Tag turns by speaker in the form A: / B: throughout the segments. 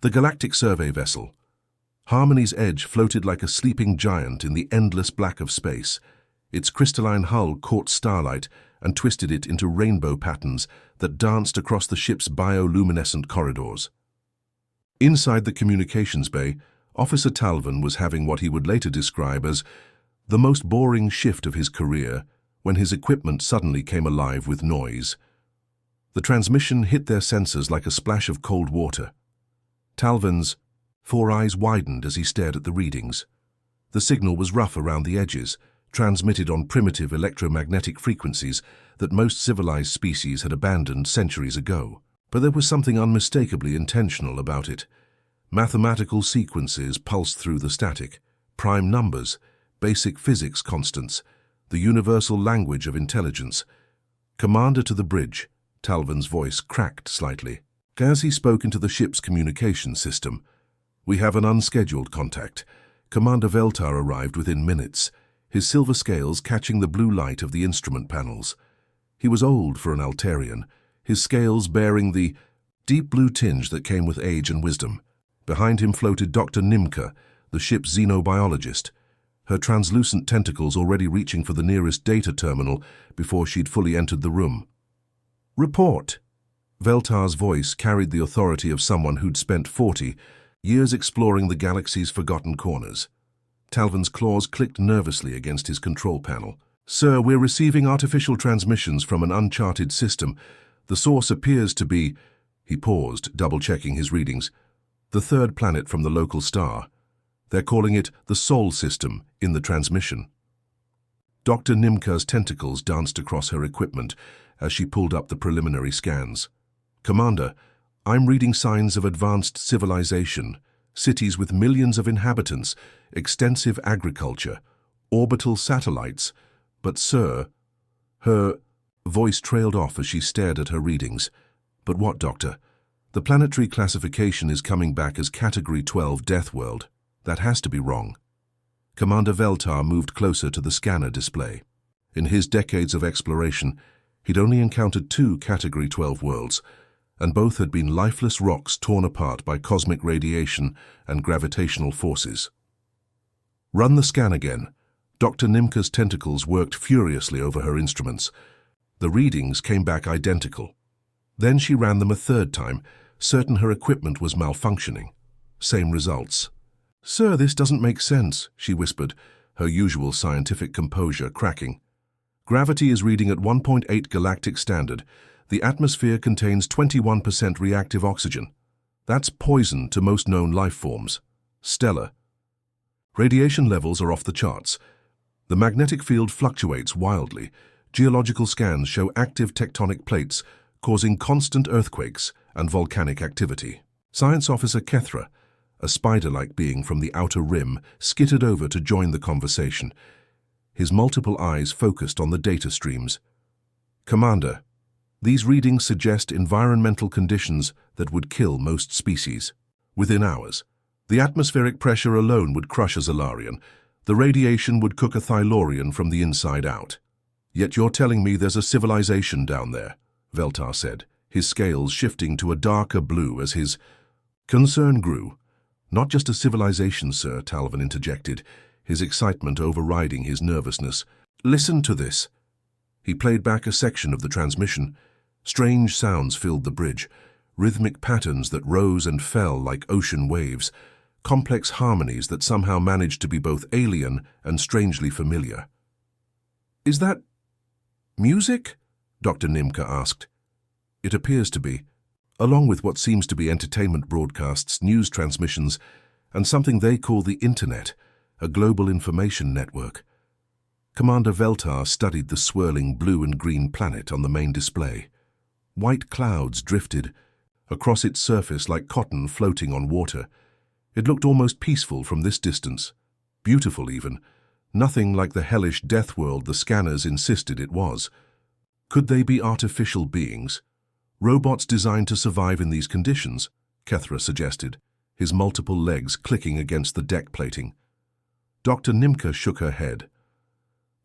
A: The Galactic Survey Vessel. Harmony's edge floated like a sleeping giant in the endless black of space. Its crystalline hull caught starlight and twisted it into rainbow patterns that danced across the ship's bioluminescent corridors. Inside the communications bay, Officer Talvin was having what he would later describe as the most boring shift of his career when his equipment suddenly came alive with noise. The transmission hit their sensors like a splash of cold water. Talvin's 4 eyes widened as he stared at the readings. The signal was rough around the edges, transmitted on primitive electromagnetic frequencies that most civilized species had abandoned centuries ago. But there was something unmistakably intentional about it. Mathematical sequences pulsed through the static, prime numbers, basic physics constants, the universal language of intelligence. "Commander to the bridge," Talvin's voice cracked slightly. As he spoke into the ship's communication system, "We have an unscheduled contact." Commander Veltar arrived within minutes, his silver scales catching the blue light of the instrument panels. He was old for an Altarian, his scales bearing the deep blue tinge that came with age and wisdom. Behind him floated Dr. Nimka, the ship's xenobiologist, her translucent tentacles already reaching for the nearest data terminal before she'd fully entered the room. "Report." Veltar's voice carried the authority of someone who'd spent 40 years exploring the galaxy's forgotten corners. Talvin's claws clicked nervously against his control panel. "Sir, we're receiving artificial transmissions from an uncharted system. The source appears to be..." He paused, double-checking his readings. "The third planet from the local star. They're calling it the Sol System in the transmission." Dr. Nimka's tentacles danced across her equipment as she pulled up the preliminary scans. "Commander, I'm reading signs of advanced civilization, cities with millions of inhabitants, extensive agriculture, orbital satellites. But, sir..." Her voice trailed off as she stared at her readings. "But what, Doctor?" "The planetary classification is coming back as Category-12 Deathworld. That has to be wrong." Commander Veltar moved closer to the scanner display. In his decades of exploration, he'd only encountered 2 Category-12 worlds, and both had been lifeless rocks torn apart by cosmic radiation and gravitational forces. "Run the scan again." Dr. Nimka's tentacles worked furiously over her instruments. The readings came back identical. Then she ran them a third time, certain her equipment was malfunctioning. Same results. "Sir, this doesn't make sense," she whispered, her usual scientific composure cracking. "Gravity is reading at 1.8 galactic standard. The atmosphere contains 21% reactive oxygen. That's poison to most known life forms. Stellar. Radiation levels are off the charts. The magnetic field fluctuates wildly. Geological scans show active tectonic plates causing constant earthquakes and volcanic activity." Science Officer Kethra, a spider-like being from the outer rim, skittered over to join the conversation. His multiple eyes focused on the data streams. "Commander, these readings suggest environmental conditions that would kill most species. Within hours. The atmospheric pressure alone would crush a Zalarian. The radiation would cook a Thylorian from the inside out. Yet you're telling me there's a civilization down there," Veltar said, his scales shifting to a darker blue as his concern grew. "Not just a civilization, sir," Talvin interjected, his excitement overriding his nervousness. "Listen to this." He played back a section of the transmission. Strange sounds filled the bridge, rhythmic patterns that rose and fell like ocean waves, complex harmonies that somehow managed to be both alien and strangely familiar. "Is that music?" Dr. Nimka asked. "It appears to be, along with what seems to be entertainment broadcasts, news transmissions, and something they call the Internet, a global information network." Commander Veltar studied the swirling blue and green planet on the main display. White clouds drifted across its surface like cotton floating on water. It looked almost peaceful from this distance, beautiful even, nothing like the hellish death world the scanners insisted it was. Could they be artificial beings? Robots designed to survive in these conditions, Kethra suggested, his multiple legs clicking against the deck plating. Dr. Nimka shook her head.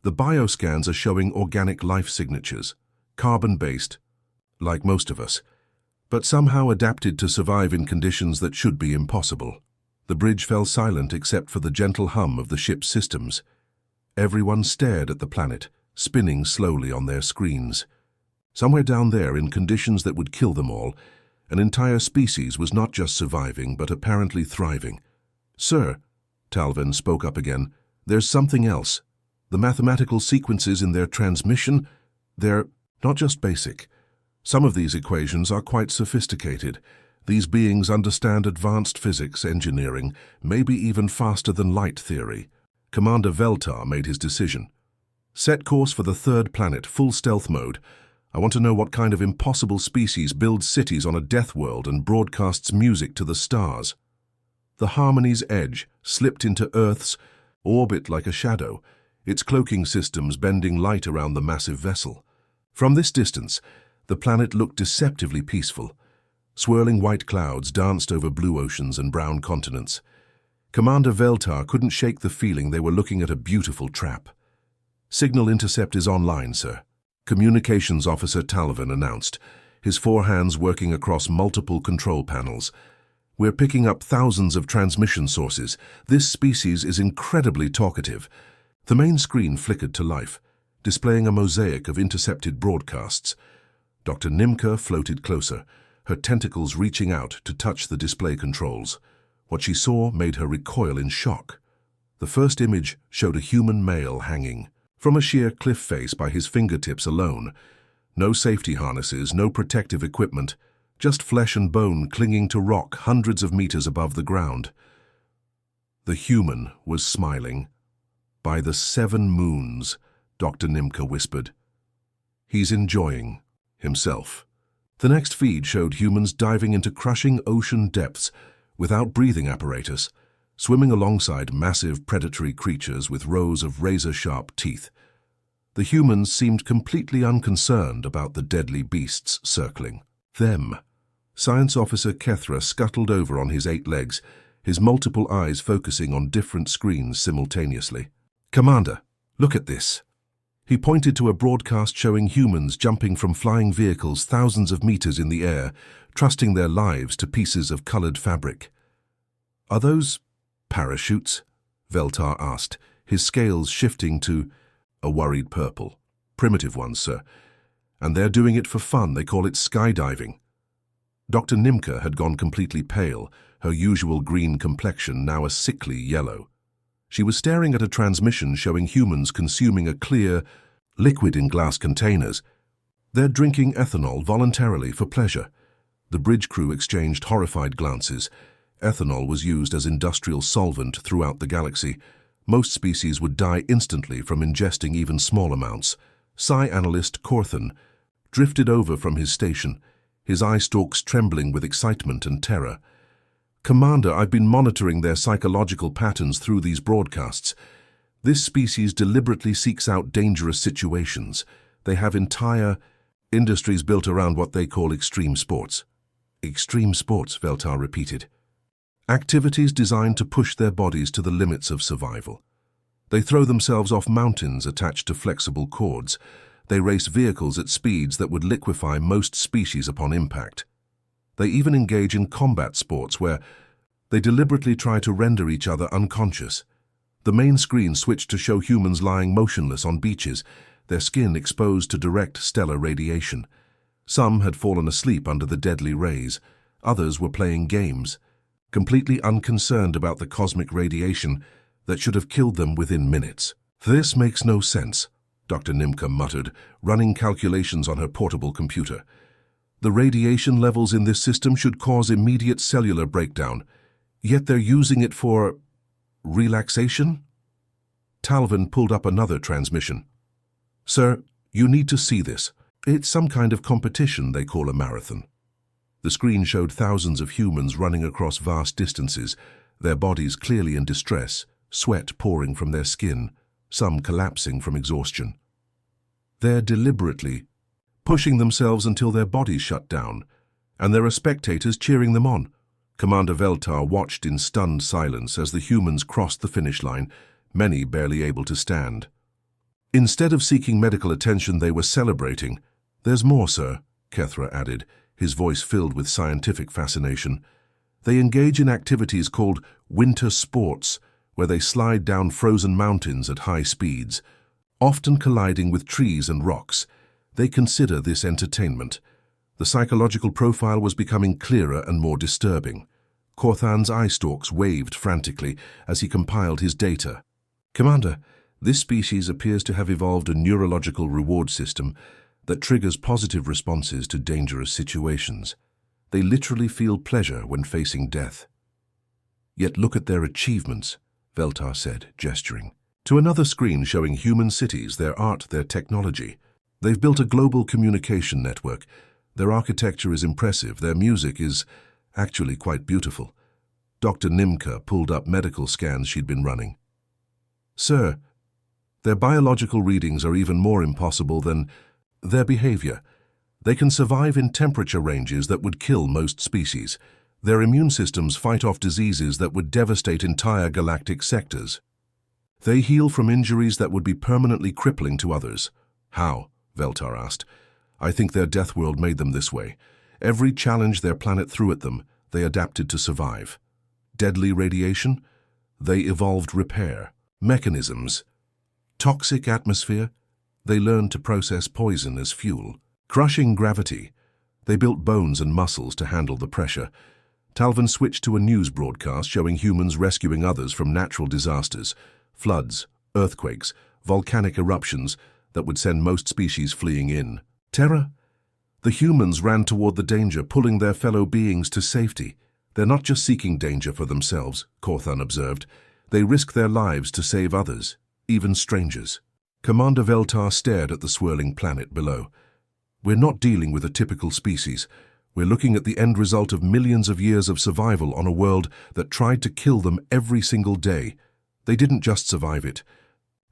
A: "The bioscans are showing organic life signatures, carbon-based, like most of us. but somehow adapted to survive in conditions that should be impossible. The bridge fell silent except for the gentle hum of the ship's systems. Everyone stared at the planet, spinning slowly on their screens. Somewhere down there, in conditions that would kill them all, an entire species was not just surviving, but apparently thriving. "Sir," Talvin spoke up again, "there's something else. The mathematical sequences in their transmission, they're not just basic. Some of these equations are quite sophisticated. These beings understand advanced physics, engineering, maybe even faster than light theory." Commander Veltar made his decision. "Set course for the third planet, full stealth mode. I want to know what kind of impossible species builds cities on a Deathworld and broadcasts music to the stars." The Harmony's edge slipped into Earth's orbit like a shadow, its cloaking systems bending light around the massive vessel. From this distance, the planet looked deceptively peaceful. Swirling white clouds danced over blue oceans and brown continents. Commander Veltar couldn't shake the feeling they were looking at a beautiful trap. "Signal intercept is online, sir," Communications Officer Talvin announced, his four hands working across multiple control panels. "We're picking up thousands of transmission sources. This species is incredibly talkative." The main screen flickered to life, displaying a mosaic of intercepted broadcasts. Dr. Nimka floated closer, her tentacles reaching out to touch the display controls. What she saw made her recoil in shock. The first image showed a human male hanging from a sheer cliff face by his fingertips alone. No safety harnesses, no protective equipment, just flesh and bone clinging to rock hundreds of meters above the ground. The human was smiling. "By the 7 moons," Dr. Nimka whispered. "He's enjoying himself." The next feed showed humans diving into crushing ocean depths without breathing apparatus, swimming alongside massive predatory creatures with rows of razor-sharp teeth. The humans seemed completely unconcerned about the deadly beasts circling them. Science Officer Kethra scuttled over on his 8 legs, his multiple eyes focusing on different screens simultaneously. "Commander, look at this." He pointed to a broadcast showing humans jumping from flying vehicles thousands of meters in the air, trusting their lives to pieces of colored fabric. "Are those parachutes?" Veltar asked, his scales shifting to a worried purple. "Primitive ones, sir. And they're doing it for fun. They call it skydiving." Dr. Nimka had gone completely pale, her usual green complexion now a sickly yellow. She was staring at a transmission showing humans consuming a clear liquid in glass containers. "They're drinking ethanol voluntarily for pleasure." The bridge crew exchanged horrified glances. Ethanol was used as industrial solvent throughout the galaxy. Most species would die instantly from ingesting even small amounts. Psi analyst Corthan drifted over from his station, his eye stalks trembling with excitement and terror. "Commander, I've been monitoring their psychological patterns through these broadcasts. This species deliberately seeks out dangerous situations. They have entire industries built around what they call extreme sports." "Extreme sports," Veltar repeated. "Activities designed to push their bodies to the limits of survival. They throw themselves off mountains attached to flexible cords. They race vehicles at speeds that would liquefy most species upon impact. They even engage in combat sports where they deliberately try to render each other unconscious." The main screen switched to show humans lying motionless on beaches, their skin exposed to direct stellar radiation. Some had fallen asleep under the deadly rays. Others were playing games, completely unconcerned about the cosmic radiation that should have killed them within minutes. "This makes no sense," Dr. Nimka muttered, running calculations on her portable computer. "The radiation levels in this system should cause immediate cellular breakdown, yet they're using it for relaxation?" Talvin pulled up another transmission. "Sir, you need to see this. It's some kind of competition they call a marathon." The screen showed thousands of humans running across vast distances, their bodies clearly in distress, sweat pouring from their skin, some collapsing from exhaustion. "They're deliberately pushing themselves until their bodies shut down, and there are spectators cheering them on." Commander Veltar watched in stunned silence as the humans crossed the finish line, many barely able to stand. Instead of seeking medical attention, they were celebrating. "There's more, sir," Kethra added, his voice filled with scientific fascination. They engage in activities called winter sports, where they slide down frozen mountains at high speeds, often colliding with trees and rocks. They consider this entertainment. The psychological profile was becoming clearer and more disturbing. Corthan's eye stalks waved frantically as he compiled his data. "Commander, this species appears to have evolved a neurological reward system that triggers positive responses to dangerous situations. They literally feel pleasure when facing death." "Yet look at their achievements," Veltar said, gesturing to another screen showing human cities, their art, their technology. "They've built a global communication network. Their architecture is impressive. Their music is actually quite beautiful." Dr. Nimka pulled up medical scans she'd been running. "Sir, their biological readings are even more impossible than their behavior. They can survive in temperature ranges that would kill most species. Their immune systems fight off diseases that would devastate entire galactic sectors. They heal from injuries that would be permanently crippling to others." "How?" Veltar asked. "I think their Deathworld made them this way. Every challenge their planet threw at them, they adapted to survive. Deadly radiation? They evolved repair. Mechanisms. Toxic atmosphere? They learned to process poison as fuel. Crushing gravity? They built bones and muscles to handle the pressure." Talvin switched to a news broadcast showing humans rescuing others from natural disasters, floods, earthquakes, volcanic eruptions that would send most species fleeing in. Terror? The humans ran toward the danger, pulling their fellow beings to safety. "They're not just seeking danger for themselves," Corthan observed. "They risk their lives to save others, even strangers." Commander Veltar stared at the swirling planet below. "We're not dealing with a typical species. We're looking at the end result of millions of years of survival on a world that tried to kill them every single day. They didn't just survive it.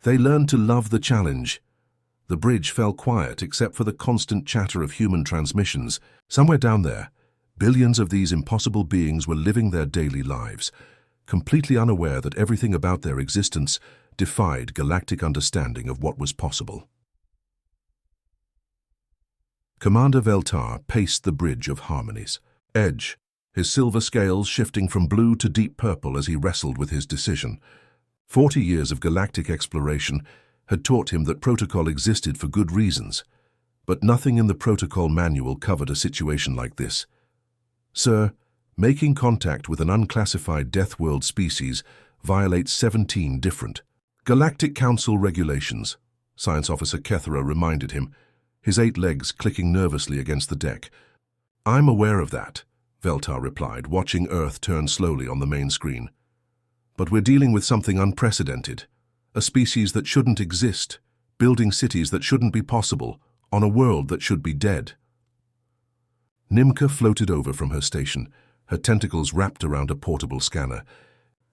A: They learned to love the challenge." The bridge fell quiet except for the constant chatter of human transmissions. Somewhere down there, billions of these impossible beings were living their daily lives, completely unaware that everything about their existence defied galactic understanding of what was possible. Commander Veltar paced the bridge of harmonies. Edge, his silver scales shifting from blue to deep purple as he wrestled with his decision. 40 years of galactic exploration had taught him that protocol existed for good reasons, but nothing in the protocol manual covered a situation like this. "Sir, making contact with an unclassified Deathworld species violates 17 different Galactic Council regulations," Science Officer Kethra reminded him, his 8 legs clicking nervously against the deck. "I'm aware of that," Veltar replied, watching Earth turn slowly on the main screen. "But we're dealing with something unprecedented. A species that shouldn't exist, building cities that shouldn't be possible, on a world that should be dead." Nimka floated over from her station, her tentacles wrapped around a portable scanner.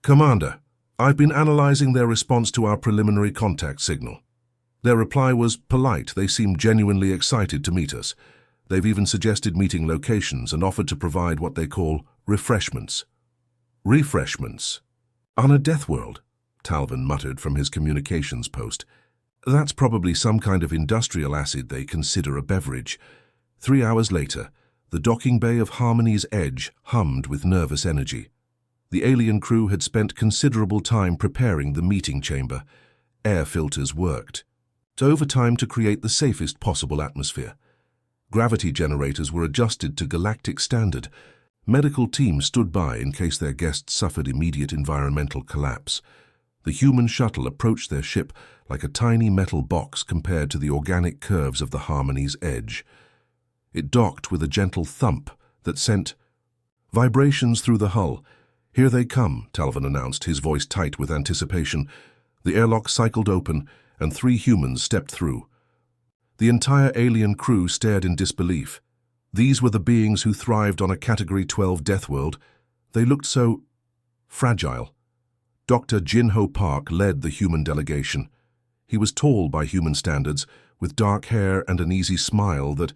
A: "Commander, I've been analyzing their response to our preliminary contact signal. Their reply was polite. They seemed genuinely excited to meet us. They've even suggested meeting locations and offered to provide what they call refreshments." "Refreshments? On a Deathworld?" Talvin muttered from his communications post. "That's probably some kind of industrial acid they consider a beverage." 3 hours later, the docking bay of Harmony's Edge hummed with nervous energy. The alien crew had spent considerable time preparing the meeting chamber. Air filters worked. Overtime to create the safest possible atmosphere. Gravity generators were adjusted to galactic standard. Medical teams stood by in case their guests suffered immediate environmental collapse. The human shuttle approached their ship like a tiny metal box compared to the organic curves of the Harmony's Edge. It docked with a gentle thump that sent vibrations through the hull. "Here they come," Talvin announced, his voice tight with anticipation. The airlock cycled open, and 3 humans stepped through. The entire alien crew stared in disbelief. These were the beings who thrived on a Category-12 Deathworld. They looked so fragile. Dr. Jinho Park led the human delegation. He was tall by human standards, with dark hair and an easy smile that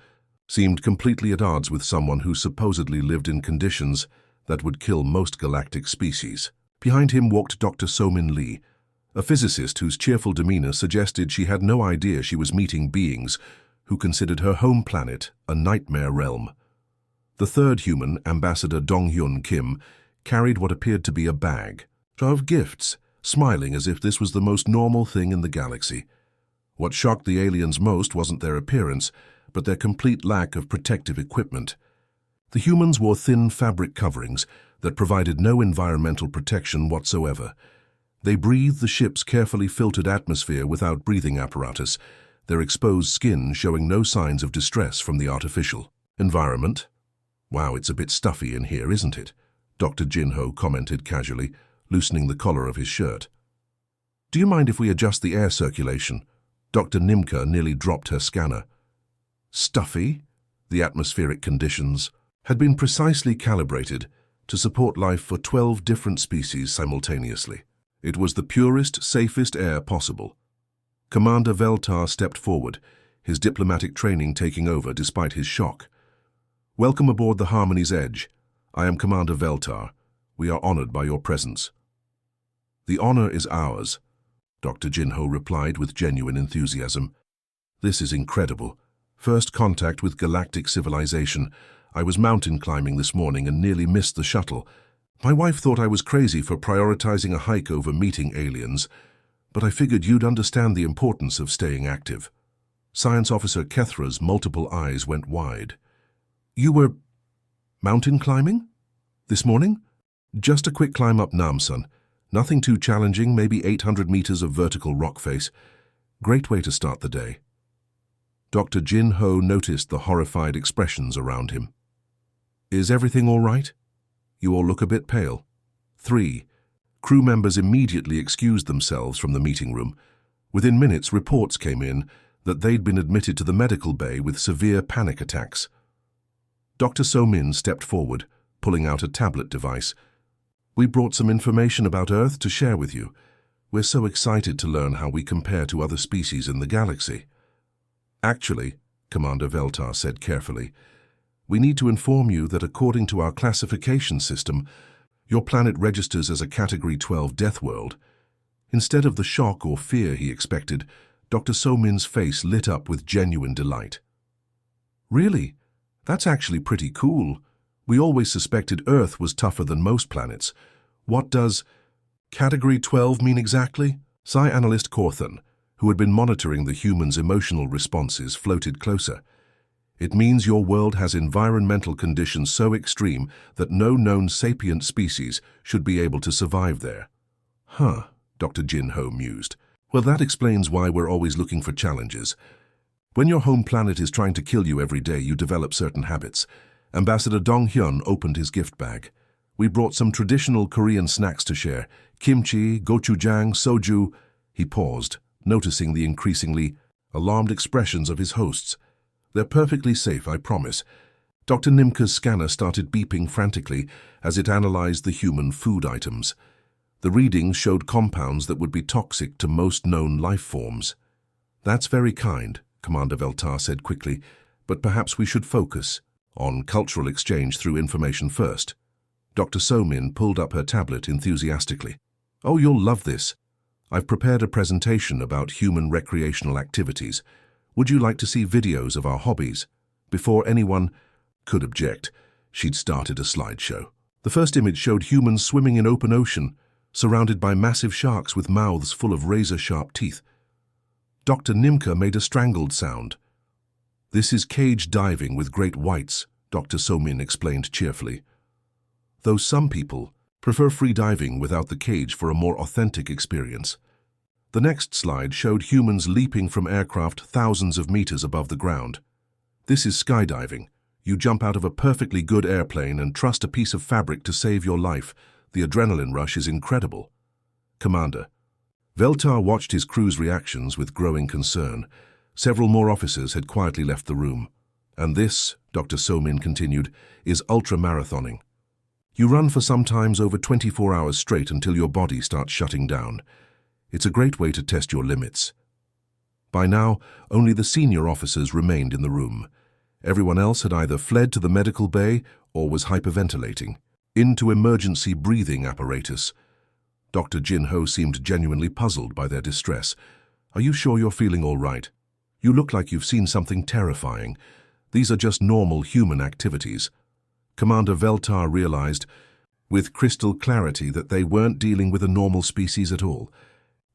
A: seemed completely at odds with someone who supposedly lived in conditions that would kill most galactic species. Behind him walked Dr. Somin Lee, a physicist whose cheerful demeanor suggested she had no idea she was meeting beings who considered her home planet a nightmare realm. The third human, Ambassador Dong-hyun Kim, carried what appeared to be a bag of gifts, smiling as if this was the most normal thing in the galaxy. What shocked the aliens most wasn't their appearance, but their complete lack of protective equipment. The humans wore thin fabric coverings that provided no environmental protection whatsoever. They breathed the ship's carefully filtered atmosphere without breathing apparatus, their exposed skin showing no signs of distress from the artificial environment. "Wow, it's a bit stuffy in here, isn't it?" Dr. Jin-ho commented casually, loosening the collar of his shirt. "Do you mind if we adjust the air circulation?" Dr. Nimka nearly dropped her scanner. Stuffy? The atmospheric conditions had been precisely calibrated to support life for 12 different species simultaneously. It was the purest, safest air possible. Commander Veltar stepped forward, his diplomatic training taking over despite his shock. "Welcome aboard the Harmony's Edge. I am Commander Veltar. We are honored by your presence." "The honor is ours," Dr. Jin-ho replied with genuine enthusiasm. "This is incredible. First contact with galactic civilization. I was mountain climbing this morning and nearly missed the shuttle. My wife thought I was crazy for prioritizing a hike over meeting aliens, but I figured you'd understand the importance of staying active." Science Officer Kethra's multiple eyes went wide. "You were mountain climbing? This morning?" "Just a quick climb up Namsun. Nothing too challenging, maybe 800 meters of vertical rock face. Great way to start the day." Dr. Jin-ho noticed the horrified expressions around him. "Is everything all right? You all look a bit pale." 3. Crew members immediately excused themselves from the meeting room. Within minutes, reports came in that they'd been admitted to the medical bay with severe panic attacks. Dr. So-min stepped forward, pulling out a tablet device. "We brought some information about Earth to share with you. We're so excited to learn how we compare to other species in the galaxy." "Actually," Commander Veltar said carefully, "we need to inform you that according to our classification system, your planet registers as a Category-12 Deathworld." Instead of the shock or fear he expected, Dr. So-min's face lit up with genuine delight. "Really? That's actually pretty cool. We always suspected Earth was tougher than most planets. What does Category-12 mean exactly?" Sci analyst Corthan, who had been monitoring the humans' emotional responses, floated closer. "It means your world has environmental conditions so extreme that no known sapient species should be able to survive there." "Huh," Dr. Jin-ho mused. "Well, that explains why we're always looking for challenges. When your home planet is trying to kill you every day, you develop certain habits." Ambassador Dong-hyun opened his gift bag. "We brought some traditional Korean snacks to share. Kimchi, gochujang, soju." He paused, noticing the increasingly alarmed expressions of his hosts. "They're perfectly safe, I promise." Dr. Nimka's scanner started beeping frantically as it analyzed the human food items. The readings showed compounds that would be toxic to most known life forms. "That's very kind," Commander Veltar said quickly, "but perhaps we should focus on cultural exchange through information first." Dr. So-min pulled up her tablet enthusiastically. "Oh, you'll love this. I've prepared a presentation about human recreational activities. Would you like to see videos of our hobbies?" Before anyone could object, she'd started a slideshow. The first image showed humans swimming in open ocean, surrounded by massive sharks with mouths full of razor-sharp teeth. Dr. Nimka made a strangled sound. "This is cage diving with great whites," Dr. So-min explained cheerfully. "Though some people prefer free diving without the cage for a more authentic experience." The next slide showed humans leaping from aircraft thousands of meters above the ground. "This is skydiving. You jump out of a perfectly good airplane and trust a piece of fabric to save your life. The adrenaline rush is incredible." Commander Veltar watched his crew's reactions with growing concern. Several more officers had quietly left the room. "And this," Dr. So-min continued, "is ultra-marathoning. You run for sometimes over 24 hours straight until your body starts shutting down. It's a great way to test your limits." By now, only the senior officers remained in the room. Everyone else had either fled to the medical bay or was hyperventilating, into emergency breathing apparatus. Dr. Jin-ho seemed genuinely puzzled by their distress. "Are you sure you're feeling all right? You look like you've seen something terrifying. These are just normal human activities." Commander Veltar realized with crystal clarity that they weren't dealing with a normal species at all.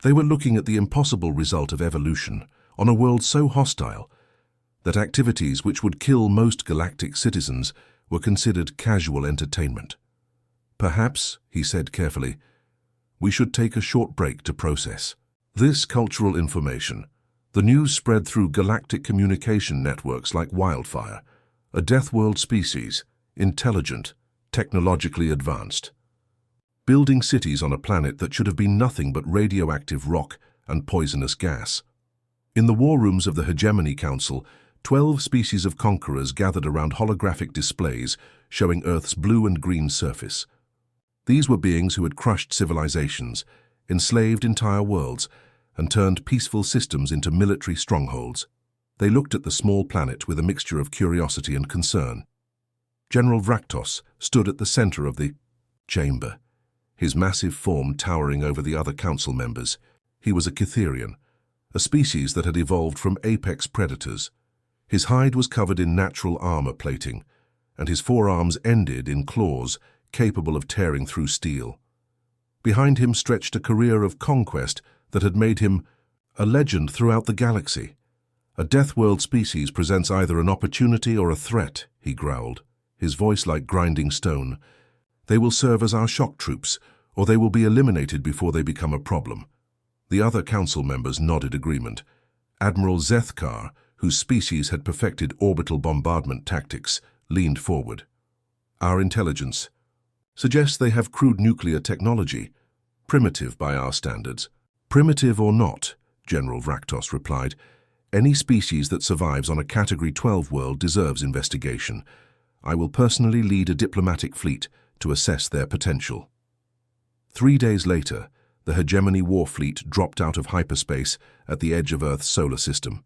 A: They were looking at the impossible result of evolution on a world so hostile that activities which would kill most galactic citizens were considered casual entertainment. Perhaps, he said carefully, we should take a short break to process this cultural information. The news spread through galactic communication networks like wildfire. A Deathworld species, intelligent, technologically advanced, building cities on a planet that should have been nothing but radioactive rock and poisonous gas. In the war rooms of the Hegemony Council, 12 species of conquerors gathered around holographic displays showing Earth's blue and green surface. These were beings who had crushed civilizations, enslaved entire worlds, and turned peaceful systems into military strongholds. They looked at the small planet with a mixture of curiosity and concern. General Vraktos stood at the center of the chamber, his massive form towering over the other council members. He was a Cytherian, a species that had evolved from apex predators. His hide was covered in natural armor plating, and his forearms ended in claws capable of tearing through steel. Behind him stretched a career of conquest that had made him a legend throughout the galaxy. A Deathworld species presents either an opportunity or a threat, he growled, his voice like grinding stone. They will serve as our shock troops, or they will be eliminated before they become a problem. The other council members nodded agreement. Admiral Zethkar, whose species had perfected orbital bombardment tactics, leaned forward. Our intelligence suggests they have crude nuclear technology, primitive by our standards. Primitive or not, General Vraktos replied, any species that survives on a Category-12 world deserves investigation. I will personally lead a diplomatic fleet to assess their potential. 3 days later, the Hegemony War fleet dropped out of hyperspace at the edge of Earth's solar system.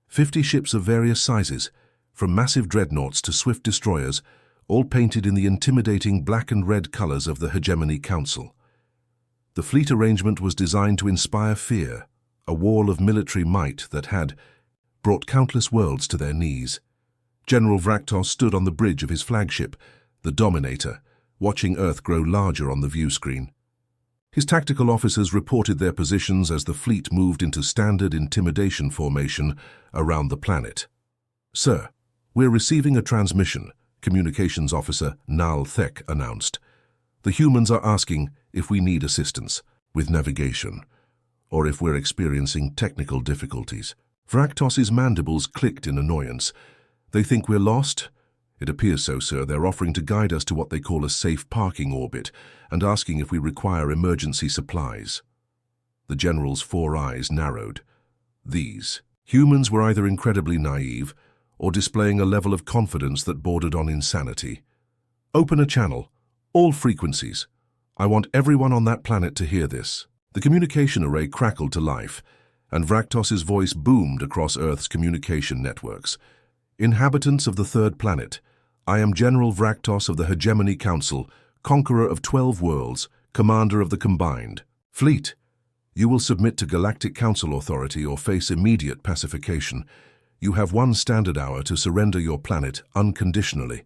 A: 50 ships of various sizes, from massive dreadnoughts to swift destroyers, all painted in the intimidating black and red colors of the Hegemony Council. The fleet arrangement was designed to inspire fear, a wall of military might that had brought countless worlds to their knees. General Vraktos stood on the bridge of his flagship, the Dominator, watching Earth grow larger on the view screen. His tactical officers reported their positions as the fleet moved into standard intimidation formation around the planet. Sir, we're receiving a transmission, Communications Officer Nal Thek announced. The humans are asking if we need assistance with navigation, or if we're experiencing technical difficulties. Vraktos's mandibles clicked in annoyance. They think we're lost? It appears so, sir. They're offering to guide us to what they call a safe parking orbit and asking if we require emergency supplies. The general's 4 eyes narrowed. These humans were either incredibly naive or displaying a level of confidence that bordered on insanity. Open a channel. All frequencies. I want everyone on that planet to hear this. The communication array crackled to life, and Vraktos's voice boomed across Earth's communication networks. Inhabitants of the 3rd planet, I am General Vraktos of the Hegemony Council, conqueror of 12 worlds, commander of the combined fleet. You will submit to Galactic Council authority or face immediate pacification. You have 1 standard hour to surrender your planet unconditionally.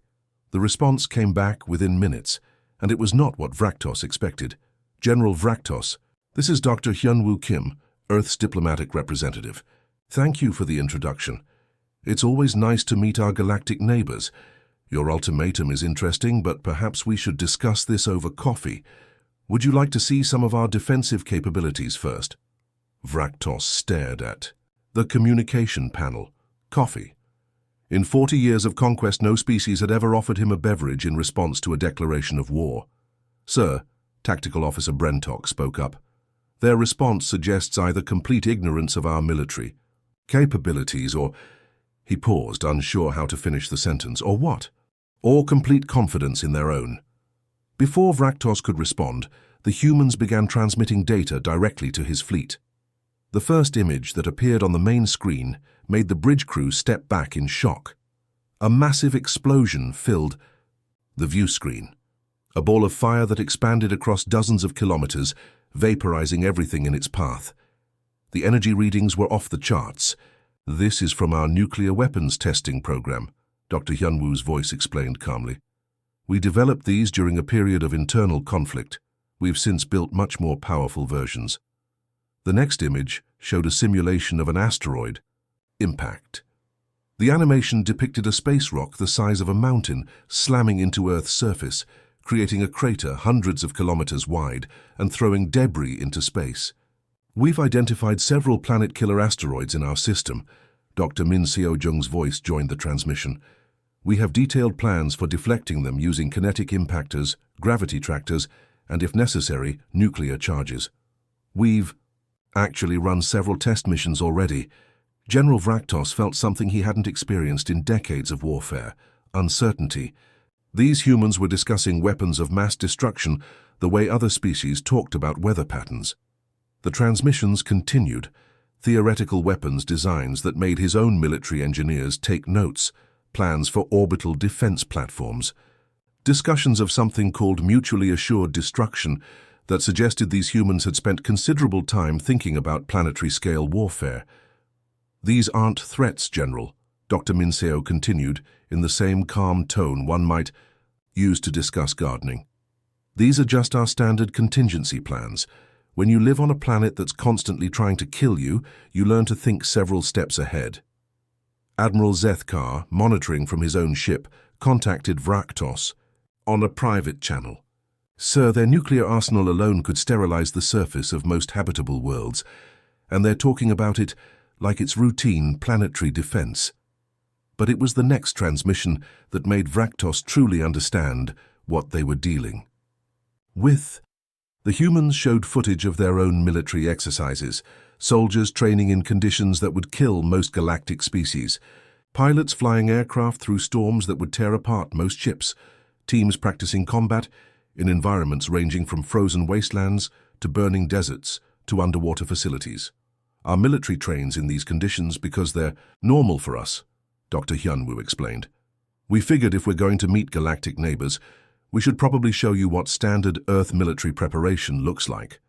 A: The response came back within minutes, and it was not what Vraktos expected. General Vraktos, this is Dr. Hyunwoo Kim, Earth's diplomatic representative. Thank you for the introduction. It's always nice to meet our galactic neighbors. Your ultimatum is interesting, but perhaps we should discuss this over coffee. Would you like to see some of our defensive capabilities first? Vraktos stared at the communication panel. Coffee. In 40 years of conquest, no species had ever offered him a beverage in response to a declaration of war. Sir, Tactical Officer Brentok spoke up. Their response suggests either complete ignorance of our military capabilities or... He paused, unsure how to finish the sentence. Or what? Or complete confidence in their own. Before Vraktos could respond, the humans began transmitting data directly to his fleet. The first image that appeared on the main screen made the bridge crew step back in shock. A massive explosion filled the view screen. A ball of fire that expanded across dozens of kilometers, vaporizing everything in its path. The energy readings were off the charts. This is from our nuclear weapons testing program, Dr. Hyunwoo's voice explained calmly. We developed these during a period of internal conflict. We've since built much more powerful versions. The next image showed a simulation of an asteroid impact. The animation depicted a space rock the size of a mountain slamming into Earth's surface, creating a crater hundreds of kilometers wide and throwing debris into space. We've identified several planet-killer asteroids in our system. Dr. Min Seo-jung's voice joined the transmission. We have detailed plans for deflecting them using kinetic impactors, gravity tractors, and if necessary, nuclear charges. We've actually run several test missions already. General Vraktos felt something he hadn't experienced in decades of warfare: uncertainty. These humans were discussing weapons of mass destruction the way other species talked about weather patterns. The transmissions continued, theoretical weapons designs that made his own military engineers take notes, plans for orbital defense platforms, discussions of something called mutually assured destruction that suggested these humans had spent considerable time thinking about planetary-scale warfare. "These aren't threats, General," Dr. Min Seo continued in the same calm tone one might use to discuss gardening. "These are just our standard contingency plans. When you live on a planet that's constantly trying to kill you, you learn to think several steps ahead." Admiral Zethkar, monitoring from his own ship, contacted Vraktos on a private channel. "Sir, their nuclear arsenal alone could sterilize the surface of most habitable worlds, and they're talking about it like it's routine planetary defense." But it was the next transmission that made Vraktos truly understand what they were dealing with. The humans showed footage of their own military exercises, soldiers training in conditions that would kill most galactic species, pilots flying aircraft through storms that would tear apart most ships, teams practicing combat in environments ranging from frozen wastelands to burning deserts to underwater facilities. "Our military trains in these conditions because they're normal for us," Dr. Hyunwoo explained. "We figured if we're going to meet galactic neighbors, we should probably show you what standard Earth military preparation looks like."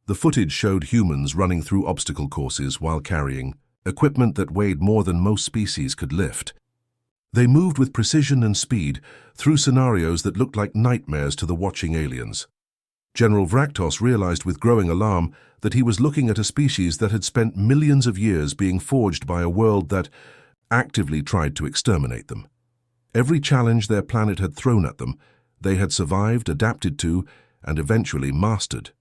A: The footage showed humans running through obstacle courses while carrying equipment that weighed more than most species could lift. They moved with precision and speed through scenarios that looked like nightmares to the watching aliens. General Vraktos realized with growing alarm that he was looking at a species that had spent millions of years being forged by a world that actively tried to exterminate them. Every challenge their planet had thrown at them, they had survived, adapted to, and eventually mastered.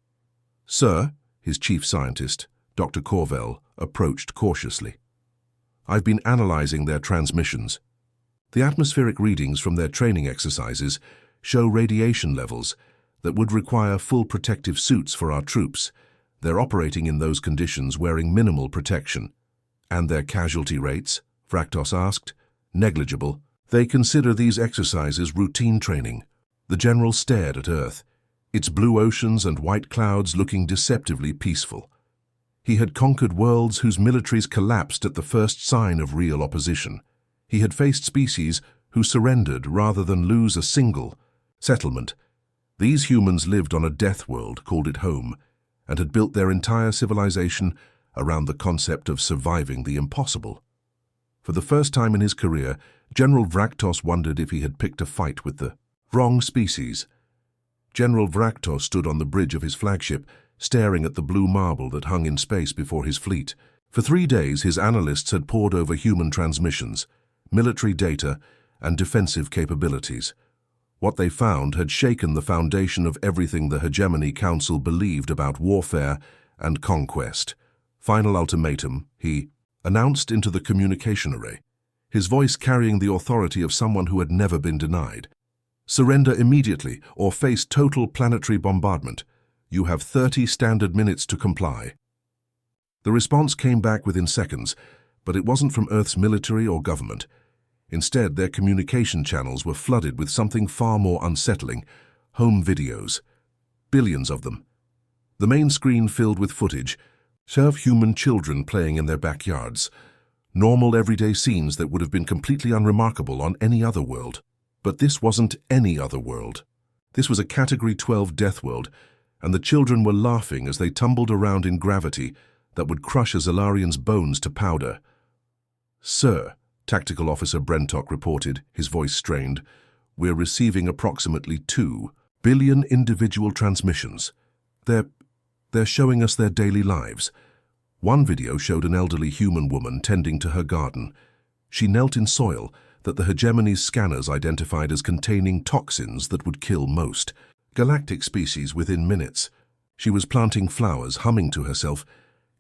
A: "Sir," his chief scientist, Dr. Corvell, approached cautiously. "I've been analyzing their transmissions. The atmospheric readings from their training exercises show radiation levels that would require full protective suits for our troops. They're operating in those conditions wearing minimal protection." "And their casualty rates?" Vraktos asked. "Negligible. They consider these exercises routine training." The general stared at Earth, its blue oceans and white clouds looking deceptively peaceful. He had conquered worlds whose militaries collapsed at the first sign of real opposition. He had faced species who surrendered rather than lose a single settlement. These humans lived on a death world, called it home, and had built their entire civilization around the concept of surviving the impossible. For the first time in his career, General Vraktos wondered if he had picked a fight with the wrong species. General Vraktos stood on the bridge of his flagship, staring at the blue marble that hung in space before his fleet. For 3 days, his analysts had pored over human transmissions, military data, and defensive capabilities. What they found had shaken the foundation of everything the Hegemony Council believed about warfare and conquest. "Final ultimatum," he announced into the communication array, his voice carrying the authority of someone who had never been denied. "Surrender immediately or face total planetary bombardment. You have 30 standard minutes to comply." The response came back within seconds, but it wasn't from Earth's military or government. Instead, their communication channels were flooded with something far more unsettling: home videos. Billions of them. The main screen filled with footage of human children playing in their backyards. Normal everyday scenes that would have been completely unremarkable on any other world. But this wasn't any other world. This was a Category-12 Deathworld, and the children were laughing as they tumbled around in gravity that would crush a Zalarian's bones to powder. "Sir," Tactical Officer Brentok reported, his voice strained, we're receiving approximately 2 billion individual transmissions. They're showing us their daily lives. One video showed an elderly human woman tending to her garden. She knelt in soil that the hegemony's scanners identified as containing toxins that would kill most galactic species within minutes. She was planting flowers, humming to herself,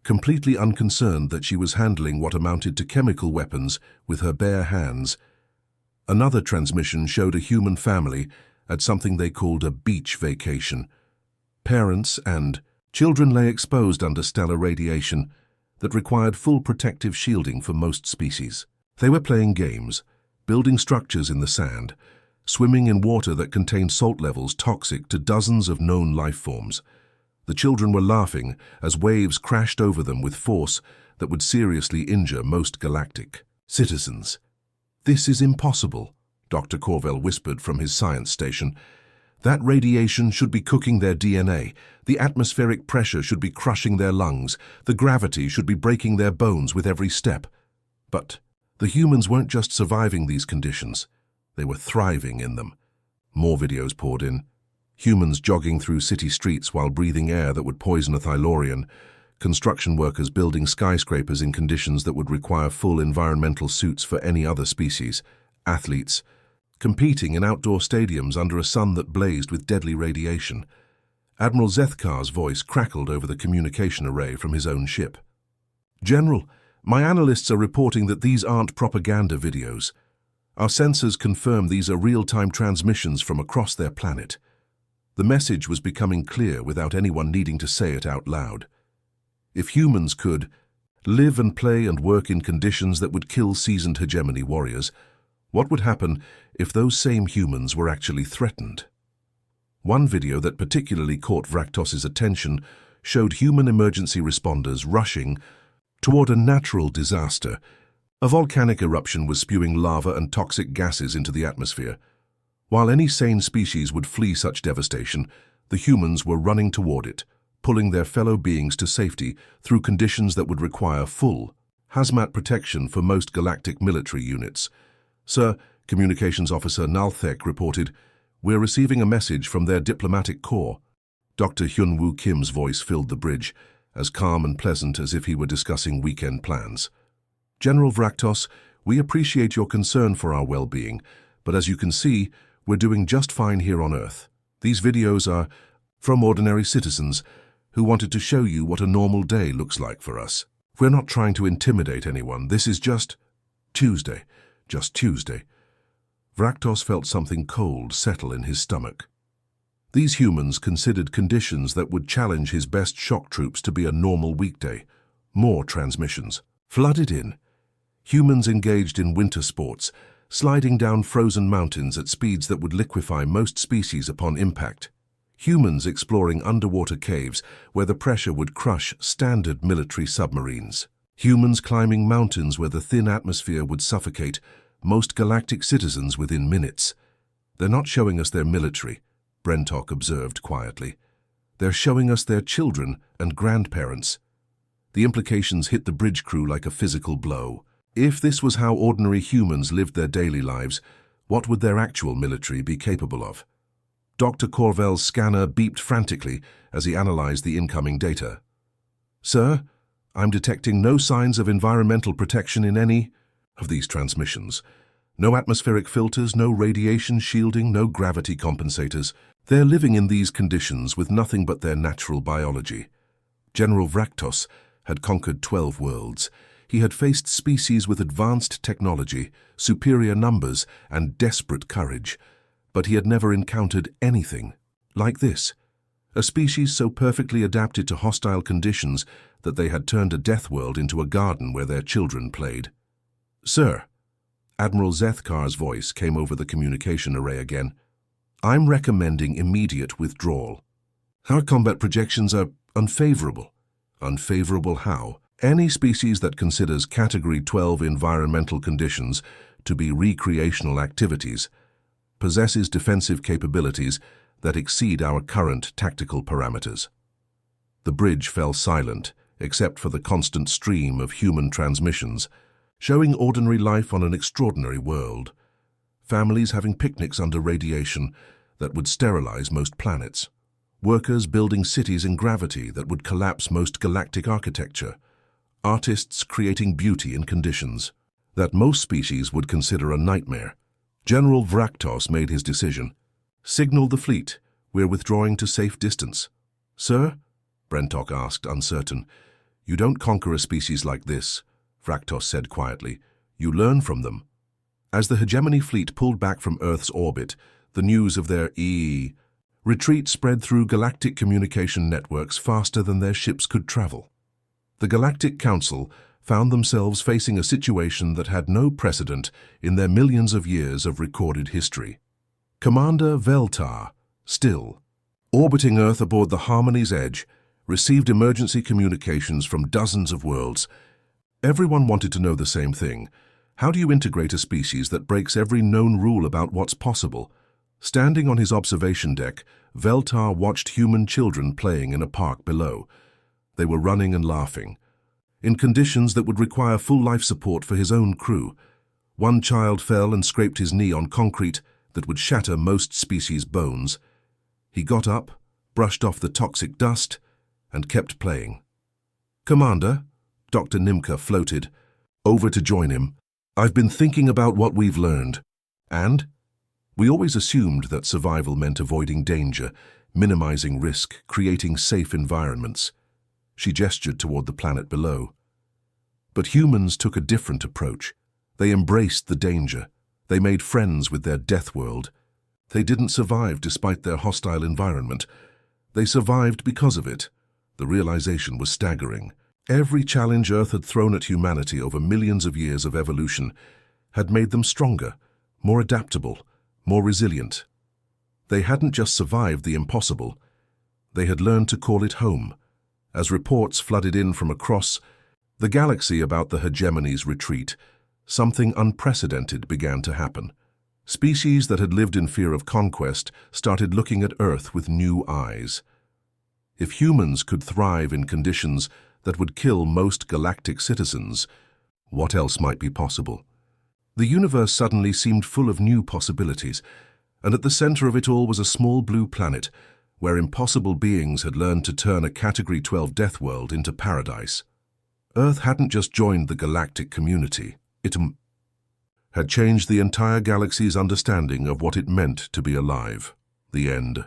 A: completely unconcerned that she was handling what amounted to chemical weapons with her bare hands. Another transmission showed a human family at something they called a beach vacation. Parents and children lay exposed under stellar radiation that required full protective shielding for most species. They were playing games, building structures in the sand, swimming in water that contained salt levels toxic to dozens of known life forms. The children were laughing as waves crashed over them with force that would seriously injure most galactic citizens. "This is impossible," Dr. Corvell whispered from his science station. "That radiation should be cooking their DNA. The atmospheric pressure should be crushing their lungs. The gravity should be breaking their bones with every step." But the humans weren't just surviving these conditions. They were thriving in them. More videos poured in. Humans jogging through city streets while breathing air that would poison a Thylorian. Construction workers building skyscrapers in conditions that would require full environmental suits for any other species. Athletes competing in outdoor stadiums under a sun that blazed with deadly radiation. Admiral Zethkar's voice crackled over the communication array from his own ship. "General, my analysts are reporting that these aren't propaganda videos. Our sensors confirm these are real-time transmissions from across their planet." The message was becoming clear without anyone needing to say it out loud. If humans could live and play and work in conditions that would kill seasoned hegemony warriors, what would happen if those same humans were actually threatened? One video that particularly caught Vraktos's attention showed human emergency responders rushing toward a natural disaster. A volcanic eruption was spewing lava and toxic gases into the atmosphere. While any sane species would flee such devastation, the humans were running toward it, pulling their fellow beings to safety through conditions that would require full hazmat protection for most galactic military units. "Sir," Communications Officer Nalthek reported, "we're receiving a message from their diplomatic corps." Dr. Hyun-Woo Kim's voice filled the bridge, as calm and pleasant as if he were discussing weekend plans. "General Vraktos, we appreciate your concern for our well-being, but as you can see, we're doing just fine here on Earth. These videos are from ordinary citizens who wanted to show you what a normal day looks like for us. We're not trying to intimidate anyone. This is just Tuesday. Just Tuesday." Vraktos felt something cold settle in his stomach. These humans considered conditions that would challenge his best shock troops to be a normal weekday. More transmissions flooded in. Humans engaged in winter sports, sliding down frozen mountains at speeds that would liquefy most species upon impact. Humans exploring underwater caves where the pressure would crush standard military submarines. Humans climbing mountains where the thin atmosphere would suffocate most galactic citizens within minutes. "They're not showing us their military," Brentok observed quietly. "They're showing us their children and grandparents." The implications hit the bridge crew like a physical blow. If this was how ordinary humans lived their daily lives, what would their actual military be capable of? Dr. Corvell's scanner beeped frantically as he analyzed the incoming data. "Sir, I'm detecting no signs of environmental protection in any of these transmissions. No atmospheric filters, no radiation shielding, no gravity compensators. They're living in these conditions with nothing but their natural biology." General Vraktos had conquered 12 worlds. He had faced species with advanced technology, superior numbers, and desperate courage. But he had never encountered anything like this. A species so perfectly adapted to hostile conditions that they had turned a Deathworld into a garden where their children played. "Sir," Admiral Zethkar's voice came over the communication array again, "I'm recommending immediate withdrawal. Our combat projections are unfavorable." "Unfavorable how?" "Any species that considers Category-12 environmental conditions to be recreational activities possesses defensive capabilities that exceed our current tactical parameters." The bridge fell silent, except for the constant stream of human transmissions, showing ordinary life on an extraordinary world. families having picnics under radiation that would sterilize most planets, workers building cities in gravity that would collapse most galactic architecture, artists creating beauty in conditions that most species would consider a nightmare. General Vraktos made his decision. "Signal the fleet. We're withdrawing to safe distance." "Sir?" Brentok asked, uncertain. "You don't conquer a species like this," Vraktos said quietly. "You learn from them." As the hegemony fleet pulled back from Earth's orbit, the news of their retreat spread through galactic communication networks faster than their ships could travel. The Galactic Council found themselves facing a situation that had no precedent in their millions of years of recorded history. Commander Veltar, still, orbiting Earth aboard the Harmony's Edge, received emergency communications from dozens of worlds. Everyone wanted to know the same thing. How do you integrate a species that breaks every known rule about what's possible? Standing on his observation deck, Veltar watched human children playing in a park below. They were running and laughing, in conditions that would require full life support for his own crew. One child fell and scraped his knee on concrete that would shatter most species' bones. He got up, brushed off the toxic dust, and kept playing. "Commander," Dr. Nimka floated, over to join him. "I've been thinking about what we've learned." "And?" "We always assumed that survival meant avoiding danger, minimizing risk, creating safe environments." She gestured toward the planet below. But humans took a different approach. They embraced the danger. They made friends with their Deathworld. They didn't survive despite their hostile environment. They survived because of it. The realization was staggering. Every challenge Earth had thrown at humanity over millions of years of evolution had made them stronger, more adaptable, more resilient. They hadn't just survived the impossible. They had learned to call it home. As reports flooded in from across the galaxy about the hegemony's retreat, something unprecedented began to happen. Species that had lived in fear of conquest started looking at Earth with new eyes. If humans could thrive in conditions that would kill most galactic citizens, what else might be possible? The universe suddenly seemed full of new possibilities, and at the center of it all was a small blue planet where impossible beings had learned to turn a Category-12 Deathworld into paradise. Earth hadn't just joined the galactic community, it had changed the entire galaxy's understanding of what it meant to be alive. The end.